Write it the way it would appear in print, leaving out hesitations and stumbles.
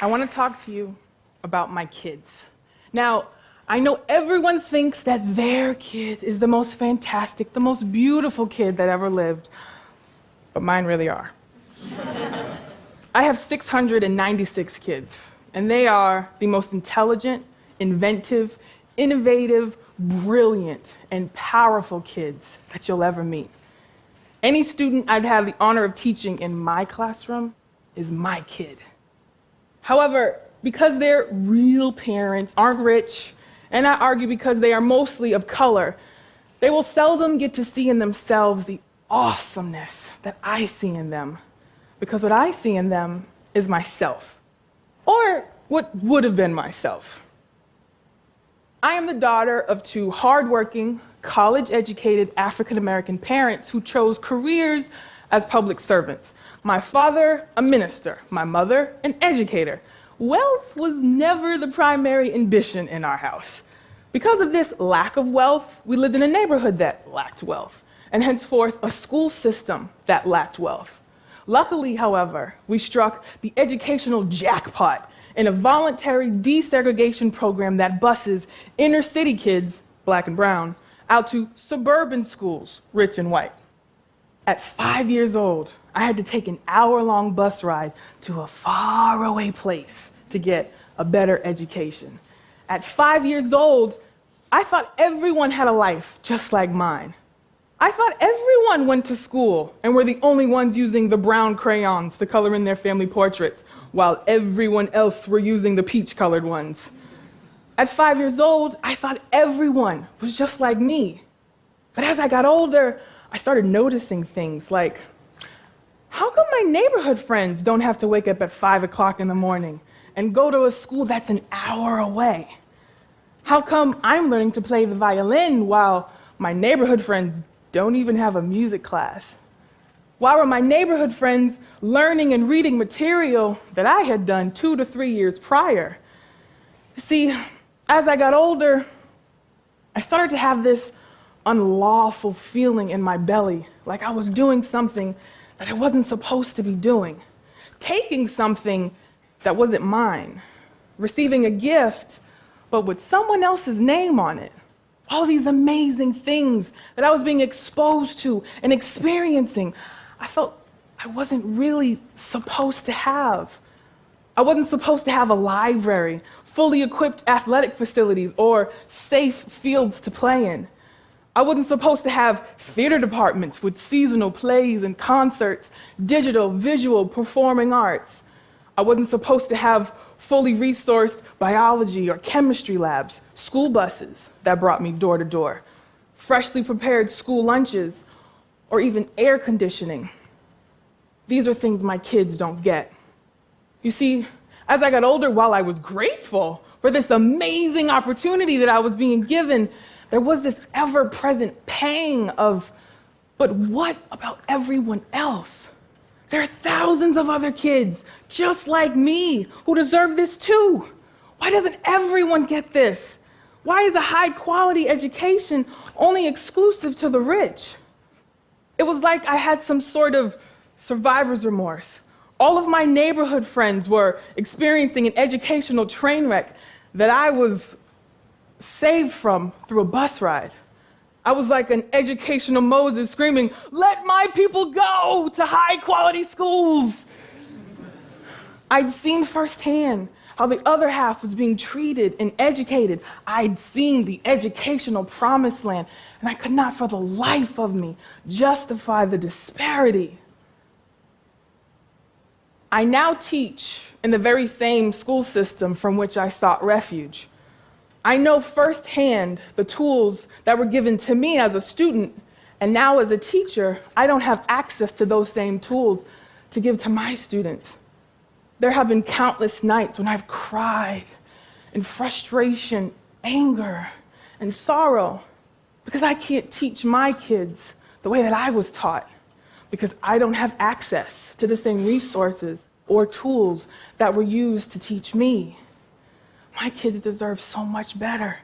I want to talk to you about my kids. Now, I know everyone thinks that their kid is the most fantastic, the most beautiful kid that ever lived, but mine really are. I have 696 kids, and they are the most intelligent, inventive, innovative, brilliant, and powerful kids that you'll ever meet. Any student I'd have the honor of teaching in my classroom is my kid. However, because their real parents aren't rich, and I argue because they are mostly of color, they will seldom get to see in themselves the awesomeness that I see in them. Because what I see in them is myself, or what would have been myself. I am the daughter of two hardworking, college-educated African-American parents who chose careers as public servants. My father, a minister, my mother, an educator. Wealth was never the primary ambition in our house. Because of this lack of wealth, we lived in a neighborhood that lacked wealth, and henceforth a school system that lacked wealth. Luckily, however, we struck the educational jackpot in a voluntary desegregation program that buses inner city kids, black and brown, out to suburban schools, rich and white. At 5 years old, I had to take an hour-long bus ride to a faraway place to get a better education. At 5 years old, I thought everyone had a life just like mine. I thought everyone went to school and were the only ones using the brown crayons to color in their family portraits, while everyone else were using the peach-colored ones. At 5 years old, I thought everyone was just like me. But as I got older, I started noticing things like, how come my neighborhood friends don't have to wake up at 5 o'clock in the morning and go to a school that's an hour away? How come I'm learning to play the violin while my neighborhood friends don't even have a music class? Why were my neighborhood friends learning and reading material that I had done 2 to 3 years prior? You see, as I got older, I started to have this unlawful feeling in my belly, like I was doing something that I wasn't supposed to be doing, taking something that wasn't mine, receiving a gift, but with someone else's name on it. All these amazing things that I was being exposed to and experiencing, I felt I wasn't really supposed to have. I wasn't supposed to have a library, fully equipped athletic facilities, or safe fields to play in. I wasn't supposed to have theater departments with seasonal plays and concerts, digital, visual, performing arts. I wasn't supposed to have fully resourced biology or chemistry labs, school buses that brought me door to door, freshly prepared school lunches, or even air conditioning. These are things my kids don't get. You see, as I got older, while I was grateful for this amazing opportunity that I was being given, there was this ever-present pang of, but what about everyone else? There are thousands of other kids just like me who deserve this too. Why doesn't everyone get this? Why is a high-quality education only exclusive to the rich? It was like I had some sort of survivor's remorse. All of my neighborhood friends were experiencing an educational train wreck that I was saved from through a bus ride. I was like an educational Moses screaming, "Let my people go to high-quality schools." I'd seen firsthand how the other half was being treated and educated. I'd seen the educational promised land, and I could not for the life of me justify the disparity. I now teach in the very same school system from which I sought refuge. I know firsthand the tools that were given to me as a student, and now as a teacher, I don't have access to those same tools to give to my students. There have been countless nights when I've cried in frustration, anger, and sorrow because I can't teach my kids the way that I was taught, because I don't have access to the same resources or tools that were used to teach me. My kids deserve so much better.